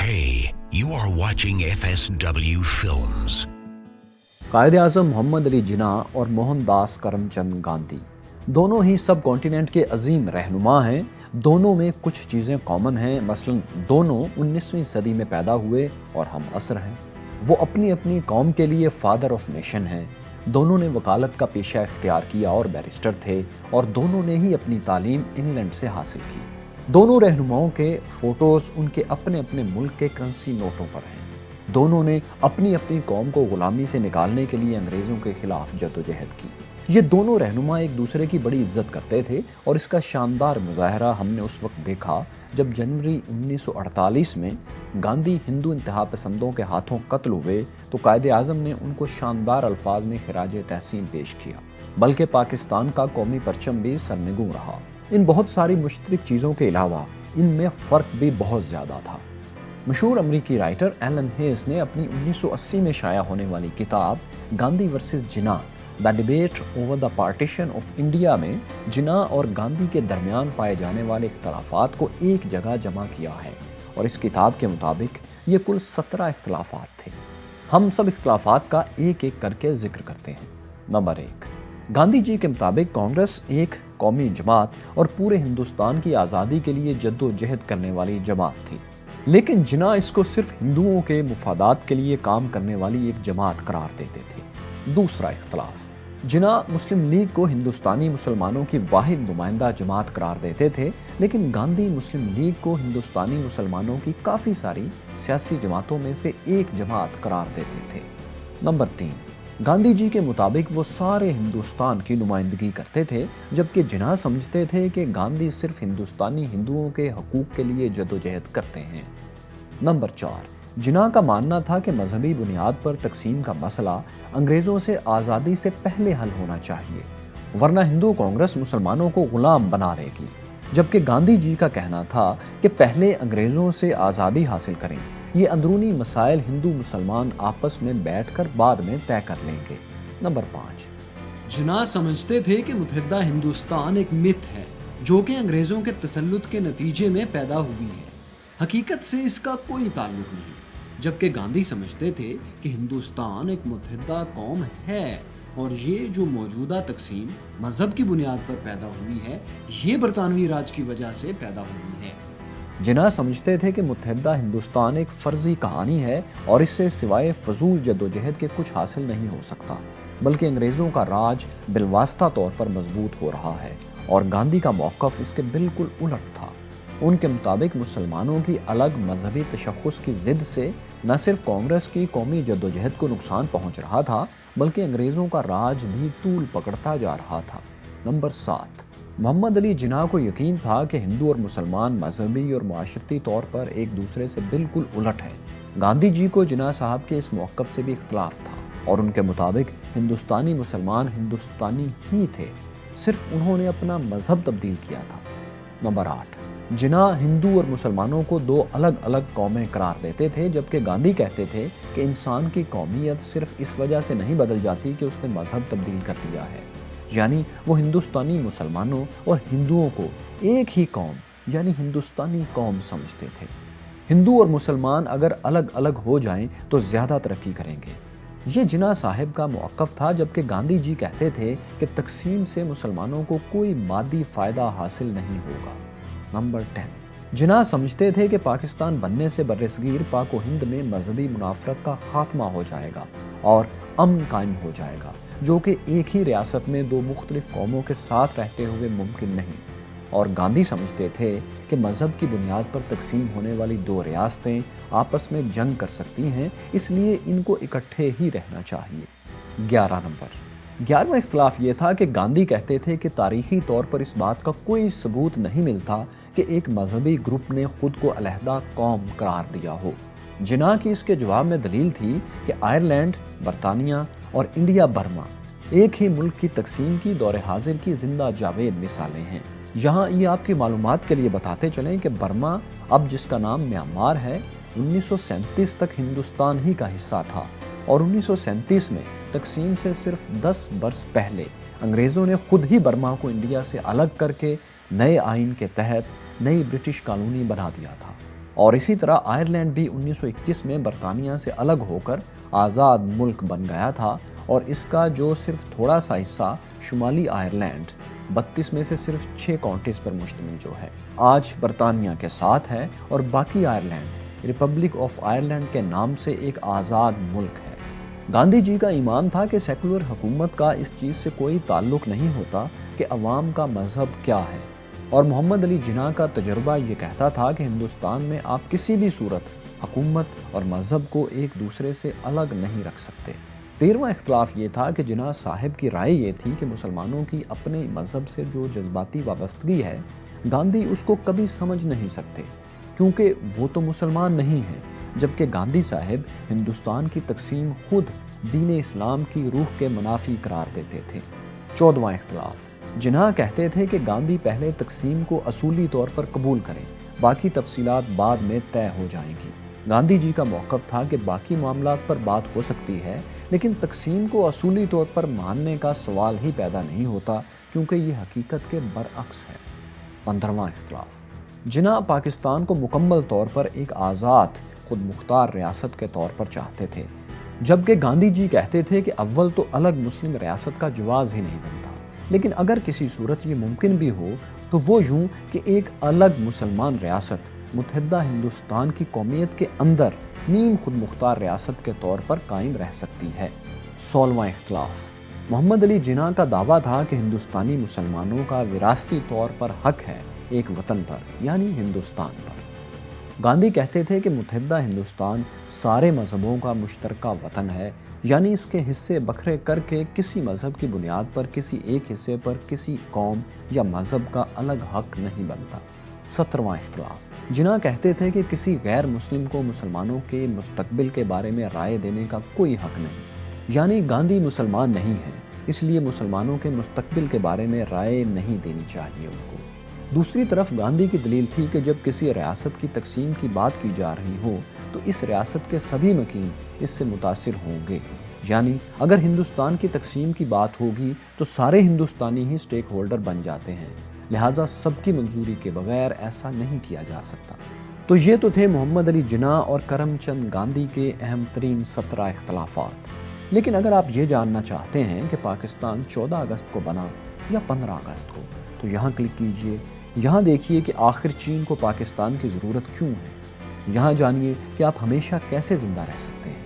Hey, you are watching FSW Films. कायद आज़म मोहम्मद अली जिन्ना और मोहनदास करमचंद गांधी दोनों ही सब कॉन्टिनेंट के अजीम रहनुमा हैं। दोनों में कुछ चीज़ें कॉमन हैं, मसलन दोनों 19वीं सदी में पैदा हुए और हम असर हैं। वो अपनी अपनी कौम के लिए फादर ऑफ नेशन हैं। दोनों ने वकालत का पेशा इख्तियार किया और बैरिस्टर थे, और दोनों ने ही अपनी तालीम इंग्लैंड से हासिल की। दोनों रहनुमाओं के फ़ोटोज़ उनके अपने अपने मुल्क के करेंसी नोटों पर हैं। दोनों ने अपनी अपनी कौम को गुलामी से निकालने के लिए अंग्रेज़ों के खिलाफ जद्दोजहद की। ये दोनों रहनुमा एक दूसरे की बड़ी इज्जत करते थे, और इसका शानदार मुजाहरा हमने उस वक्त देखा जब जनवरी 1948 में गांधी हिंदू इंतहा पसंदों के हाथों कत्ल हुए तो कायद आज़म ने उनको शानदार अल्फाज में खिराज तहसीन पेश किया, बल्कि पाकिस्तान का कौमी परचम भी सरनिगूं रहा। इन बहुत सारी मुश्तरक चीज़ों के अलावा इनमें फ़र्क भी बहुत ज़्यादा था। मशहूर अमरीकी राइटर एलन हेज ने अपनी 1980 में शाया होने वाली किताब Gandhi versus Jinnah the debate over the partition of India में जिन्ना और गांधी के दरमियान पाए जाने वाले इख्तलाफात को एक जगह जमा किया है, और इस किताब के मुताबिक ये कुल 17 इख्तलाफात थे। हम सब इख्तलाफात का एक एक करके जिक्र करते हैं। नंबर 1, गांधी जी के मुताबिक कांग्रेस एक कौमी जमात और पूरे हिंदुस्तान की आज़ादी के लिए जद्दोजहद करने वाली जमात थी, लेकिन जिन्ना इसको सिर्फ हिंदुओं के मुफादात के लिए काम करने वाली एक जमात करार देते थे। दूसरा इख्तलाफ, जिन्ना मुस्लिम लीग को हिंदुस्तानी मुसलमानों की वाहिद नुमाइंदा जमात करार देते थे, लेकिन गांधी मुस्लिम लीग को हिंदुस्तानी मुसलमानों की काफ़ी सारी सियासी जमातों में से एक जमात करार देते थे। नंबर 3, गांधी जी के मुताबिक वो सारे हिंदुस्तान की नुमाइंदगी करते थे, जबकि जिन्ना समझते थे कि गांधी सिर्फ हिंदुस्तानी हिंदुओं के हकूक़ के लिए जद्दोजहद करते हैं। नंबर 4, जिन्ना का मानना था कि मजहबी बुनियाद पर तकसीम का मसला अंग्रेज़ों से आज़ादी से पहले हल होना चाहिए, वरना हिंदू कांग्रेस मुसलमानों को गुलाम बना लेगी, जबकि गांधी जी का कहना था कि पहले अंग्रेज़ों से आज़ादी हासिल करें, ये अंदरूनी मसाइल हिंदू मुसलमान आपस में बैठकर बाद में तय कर लेंगे। नंबर 5, जिन्ना समझते थे कि मुत्तहिदा हिंदुस्तान एक मिथ है जो कि अंग्रेज़ों के तसल्लुत के नतीजे में पैदा हुई है, हकीकत से इसका कोई ताल्लुक नहीं। जबकि गांधी समझते थे कि हिंदुस्तान एक मुत्तहिदा कौम है, और ये जो मौजूदा तकसीम मजहब की बुनियाद पर पैदा हुई है, ये बरतानवी राज की वजह से पैदा हुई है। जिन्ना समझते थे कि मुत्तहिदा हिंदुस्तान एक फर्जी कहानी है, और इससे सिवाय फजूल जद्दोजहद के कुछ हासिल नहीं हो सकता, बल्कि अंग्रेज़ों का राज बिलवास्ता तौर पर मजबूत हो रहा है, और गांधी का मौक़िफ़ इसके बिल्कुल उलट था। उनके मुताबिक मुसलमानों की अलग मजहबी तशख़्ख़ुस की ज़िद से न सिर्फ कांग्रेस की कौमी जद्दोजहद को नुकसान पहुँच रहा था, बल्कि अंग्रेज़ों का राज भी तूल पकड़ता जा रहा था। नंबर 7, मोहम्मद अली जिन्ना को यकीन था कि हिंदू और मुसलमान मजहबी और माशरती तौर पर एक दूसरे से बिल्कुल उलट हैं। गांधी जी को जिन्ना साहब के इस मौक़िफ़ से भी इख्तलाफ था, और उनके मुताबिक हिंदुस्तानी मुसलमान हिंदुस्तानी ही थे, सिर्फ उन्होंने अपना मजहब तब्दील किया था। नंबर 8, जिन्ना हिंदू और मुसलमानों को दो अलग अलग कौमें करार देते थे, जबकि गांधी कहते थे कि इंसान की कौमियत सिर्फ इस वजह से नहीं बदल जाती कि उसने मजहब तब्दील कर लिया है, यानी वो हिंदुस्तानी मुसलमानों और हिंदुओं को एक ही कौम यानी हिंदुस्तानी कौम समझते थे। हिंदू और मुसलमान अगर अलग अलग हो जाएं तो ज़्यादा तरक्की करेंगे। ये जिन्ना साहब का मौक़िफ़ था, जबकि गांधी जी कहते थे कि तकसीम से मुसलमानों को कोई मादी फ़ायदा हासिल नहीं होगा। नंबर 10, जिन्ना समझते थे कि पाकिस्तान बनने से बर्रसगीर पाक व हिंद में मजहबी मुनाफरत का खात्मा हो जाएगा और अमन कायम हो जाएगा, जो कि एक ही रियासत में दो मुख्तलिफ कौमों के साथ रहते हुए मुमकिन नहीं। और गांधी समझते थे कि मज़हब की बुनियाद पर तकसीम होने वाली दो रियासतें आपस में जंग कर सकती हैं, इसलिए इनको इकट्ठे ही रहना चाहिए। 11 नंबर, 11वां इख्तलाफ ये था कि गांधी कहते थे कि तारीख़ी तौर पर इस बात का कोई सबूत नहीं मिलता कि एक मजहबी ग्रुप ने खुद को अलहदा कौम करार दिया हो। जिन्ना की इसके जवाब में दलील थी कि आयरलैंड, बरतानिया और इंडिया बर्मा एक ही मुल्क की तकसीम की दौर हाजिर की जिंदा जावेद मिसालें हैं। यहाँ ये आपकी मालूमात के लिए बताते चलें कि बर्मा, अब जिसका नाम म्यांमार है, 1937 तक हिंदुस्तान ही का हिस्सा था, और 1937 में तकसीम से सिर्फ 10 बरस पहले अंग्रेज़ों ने खुद ही बर्मा को इंडिया से अलग करके नए आइन के तहत नई ब्रिटिश कॉलोनी बना दिया था। اور اسی طرح آئرلینڈ بھی 1921 میں برطانیہ سے الگ ہو کر آزاد ملک بن گیا تھا، اور اس کا جو صرف تھوڑا سا حصہ شمالی آئرلینڈ 32 میں سے صرف 6 کاؤنٹیز پر مشتمل جو ہے آج برطانیہ کے ساتھ ہے، اور باقی آئرلینڈ ریپبلک آف آئرلینڈ کے نام سے ایک آزاد ملک ہے۔ گاندھی جی کا ایمان تھا کہ سیکولر حکومت کا اس چیز سے کوئی تعلق نہیں ہوتا کہ عوام کا مذہب کیا ہے، اور محمد علی جناح کا تجربہ یہ کہتا تھا کہ ہندوستان میں آپ کسی بھی صورت حکومت اور مذہب کو ایک دوسرے سے الگ نہیں رکھ سکتے۔ 13واں اختلاف یہ تھا کہ جناح صاحب کی رائے یہ تھی کہ مسلمانوں کی اپنے مذہب سے جو جذباتی وابستگی ہے، گاندھی اس کو کبھی سمجھ نہیں سکتے کیونکہ وہ تو مسلمان نہیں ہیں، جبکہ گاندھی صاحب ہندوستان کی تقسیم خود دین اسلام کی روح کے منافی قرار دیتے تھے۔ 14واں اختلاف، جناح کہتے تھے کہ گاندھی پہلے تقسیم کو اصولی طور پر قبول کریں، باقی تفصیلات بعد میں طے ہو جائیں گی۔ گاندھی جی کا موقف تھا کہ باقی معاملات پر بات ہو سکتی ہے، لیکن تقسیم کو اصولی طور پر ماننے کا سوال ہی پیدا نہیں ہوتا کیونکہ یہ حقیقت کے برعکس ہے۔ 15واں اختلاف، جناح پاکستان کو مکمل طور پر ایک آزاد خود مختار ریاست کے طور پر چاہتے تھے، جبکہ گاندھی جی کہتے تھے کہ اول تو الگ مسلم ریاست کا جواز ہی نہیں بنتا، لیکن اگر کسی صورت یہ ممکن بھی ہو تو وہ یوں کہ ایک الگ مسلمان ریاست متحدہ ہندوستان کی قومیت کے اندر نیم خود مختار ریاست کے طور پر قائم رہ سکتی ہے۔ 16واں اختلاف، محمد علی جناح کا دعویٰ تھا کہ ہندوستانی مسلمانوں کا وراثتی طور پر حق ہے ایک وطن پر یعنی ہندوستان پر۔ گاندھی کہتے تھے کہ متحدہ ہندوستان سارے مذہبوں کا مشترکہ وطن ہے، یعنی اس کے حصے بکھرے کر کے کسی مذہب کی بنیاد پر کسی ایک حصے پر کسی قوم یا مذہب کا الگ حق نہیں بنتا۔ 17واں اختلاف، جناح کہتے تھے کہ کسی غیر مسلم کو مسلمانوں کے مستقبل کے بارے میں رائے دینے کا کوئی حق نہیں، یعنی گاندھی مسلمان نہیں ہیں، اس لیے مسلمانوں کے مستقبل کے بارے میں رائے نہیں دینی چاہیے ان کو۔ دوسری طرف گاندھی کی دلیل تھی کہ جب کسی ریاست کی تقسیم کی بات کی جا رہی ہو تو اس ریاست کے سبھی مکین اس سے متاثر ہوں گے، یعنی اگر ہندوستان کی تقسیم کی بات ہوگی تو سارے ہندوستانی ہی سٹیک ہولڈر بن جاتے ہیں، لہٰذا سب کی منظوری کے بغیر ایسا نہیں کیا جا سکتا۔ تو یہ تو تھے محمد علی جناح اور کرم چند گاندھی کے اہم ترین 17 اختلافات۔ لیکن اگر آپ یہ جاننا چاہتے ہیں کہ پاکستان 14 اگست کو بنا یا 15 اگست کو، تو یہاں کلک کیجئے، یہاں دیکھیے کہ آخر چین کو پاکستان کی ضرورت کیوں ہے، یہاں جانیے کہ آپ ہمیشہ کیسے زندہ رہ سکتے ہیں۔